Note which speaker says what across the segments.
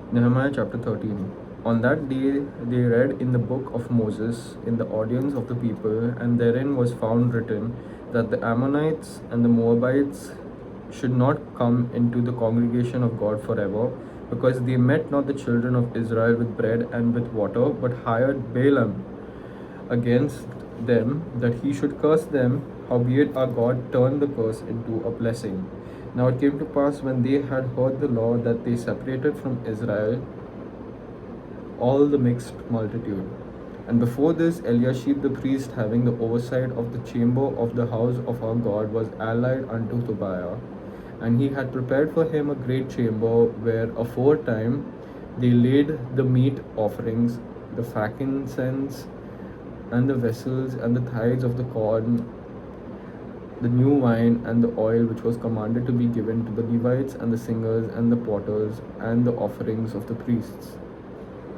Speaker 1: Nehemiah chapter 13. On that day they read in the book of Moses in the audience of the people, and therein was found written that the Ammonites and the Moabites should not come into the congregation of God forever, because they met not the children of Israel with bread and with water, but hired Balaam against them, that he should curse them. Howbeit our God turned the curse into a blessing. Now it came to pass, when they had heard the law, that they separated from Israel all the mixed multitude. And before this, Eliashib the priest, having the oversight of the chamber of the house of our God, was allied unto Tobiah. And he had prepared for him a great chamber, where aforetime they laid the meat offerings, the frankincense, and the vessels, and the tithes of the corn, the new wine, and the oil, which was commanded to be given to the Levites, and the singers, and the porters, and the offerings of the priests.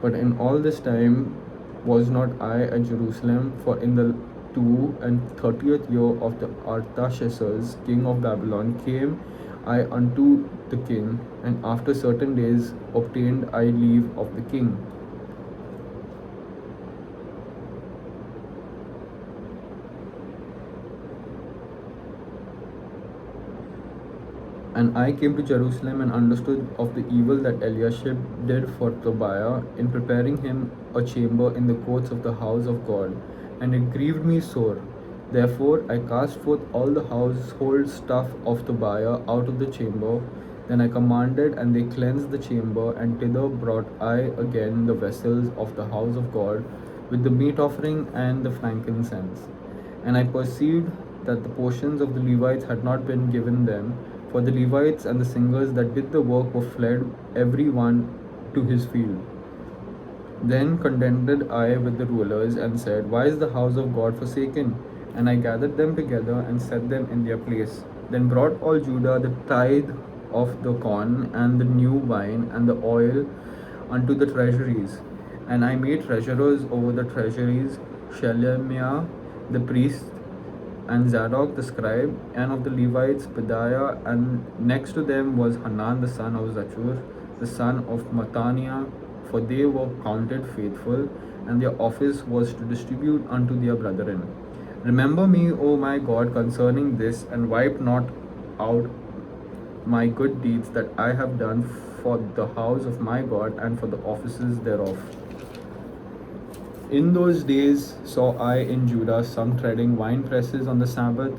Speaker 1: But in all this time was not I at Jerusalem, for in the 32nd year of the Artaxerxes, king of Babylon, came I unto the king, and after certain days obtained I leave of the king. And I came to Jerusalem, and understood of the evil that Eliashib did for Tobiah in preparing him a chamber in the courts of the house of God, and it grieved me sore. Therefore I cast forth all the household stuff of Tobiah out of the chamber. Then I commanded, and they cleansed the chamber, and thither brought I again the vessels of the house of God, with the meat offering and the frankincense. And I perceived that the portions of the Levites had not been given them, for the Levites and the singers that did the work were fled, every one to his field. Then contended I with the rulers, and said, Why is the house of God forsaken? And I gathered them together, and set them in their place. Then brought all Judah the tithe of the corn, and the new wine, and the oil unto the treasuries. And I made treasurers over the treasuries Shelemiah the priest, and Zadok the scribe, and of the Levites Pedaiah, and next to them was Hanan the son of Zachur, the son of Mattaniah, for they were counted faithful, and their office was to distribute unto their brethren. Remember me, O my God, concerning this, and wipe not out my good deeds that I have done for the house of my God, and for the offices thereof. In those days saw I in Judah some treading wine presses on the Sabbath,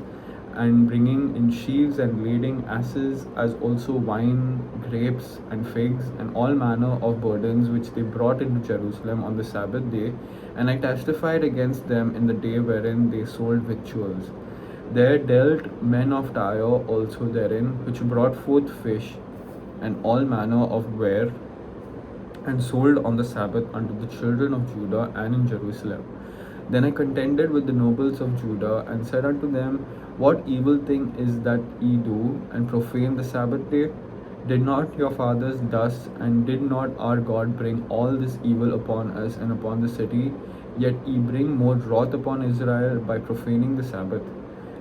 Speaker 1: and bringing in sheaves and lading asses, as also wine, grapes, and figs, and all manner of burdens which they brought into Jerusalem on the Sabbath day. And I testified against them in the day wherein they sold victuals. There dealt men of Tyre also therein, which brought forth fish and all manner of ware, and sold on the Sabbath unto the children of Judah and in Jerusalem. Then I contended with the nobles of Judah, and said unto them, What evil thing is that ye do, and profane the Sabbath day? Did not your fathers thus, and did not our God bring all this evil upon us and upon the city? Yet ye bring more wrath upon Israel by profaning the Sabbath.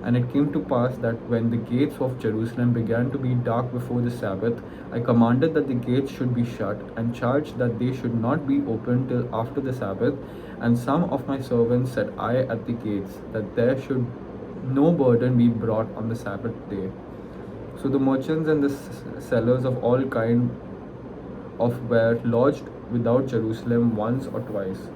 Speaker 1: And it came to pass that when the gates of Jerusalem began to be dark before the Sabbath, I commanded that the gates should be shut, and charged that they should not be opened till after the Sabbath. And some of my servants set I at the gates, that there should no burden be brought on the Sabbath day. So the merchants and the sellers of all kind of were lodged without Jerusalem once or twice.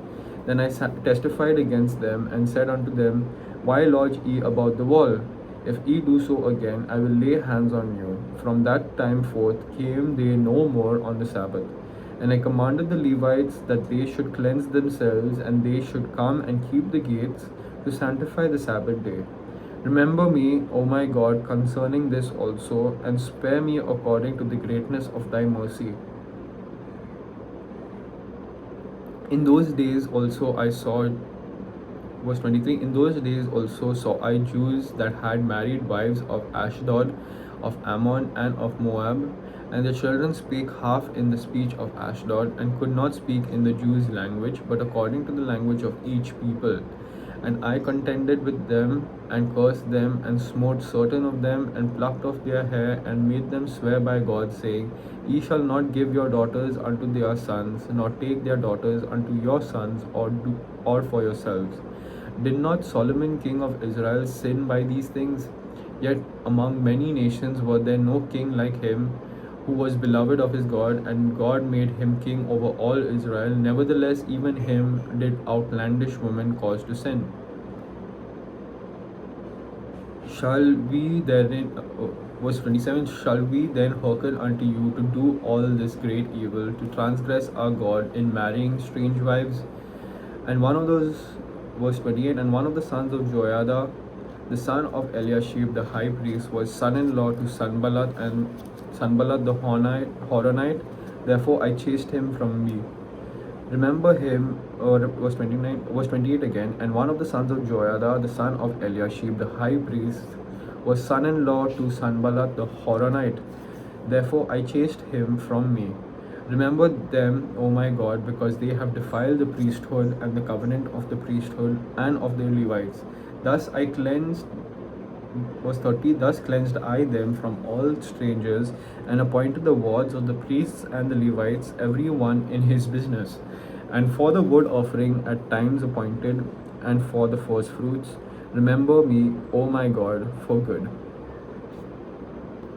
Speaker 1: Then I testified against them, and said unto them, Why lodge ye about the wall? If ye do so again, I will lay hands on you. From that time forth came they no more on the Sabbath. And I commanded the Levites that they should cleanse themselves, and they should come and keep the gates, to sanctify the Sabbath day. Remember me, O my God, concerning this also, and spare me according to the greatness of thy mercy. In those days also I saw, verse 23, in those days also saw I Jews that had married wives of Ashdod, of Ammon, and of Moab, and the children spake half in the speech of Ashdod, and could not speak in the Jews' language, but according to the language of each people. And I contended with them, and cursed them, and smote certain of them, and plucked off their hair, and made them swear by God, saying, Ye shall not give your daughters unto their sons, nor take their daughters unto your sons, or for yourselves. Did not Solomon king of Israel sin by these things? Yet among many nations were there no king like him, who was beloved of his God, and God made him king over all Israel. Nevertheless, even him did outlandish women cause to sin. Shall we then, verse 27, shall we then hearken unto you to do all this great evil, to transgress our God in marrying strange wives? And one of those, verse 28, and one of the sons of Joiada, the son of Eliashib the high priest, was son in law to Sanballat, and Sanballat the Horonite. Therefore I chased him from me. Remember him, or verse 29, verse 28 again. And one of the sons of Joiada, the son of Eliashib the high priest, was son in law to Sanballat the Horonite. Therefore I chased him from me. Remember them, O my God, because they have defiled the priesthood and the covenant of the priesthood and of the Levites. Thus I cleansed, verse 30, thus cleansed I them from all strangers, and appointed the wards of the priests and the Levites, every one in his business, and for the wood offering at times appointed, and for the first fruits. Remember me, O my God, for good.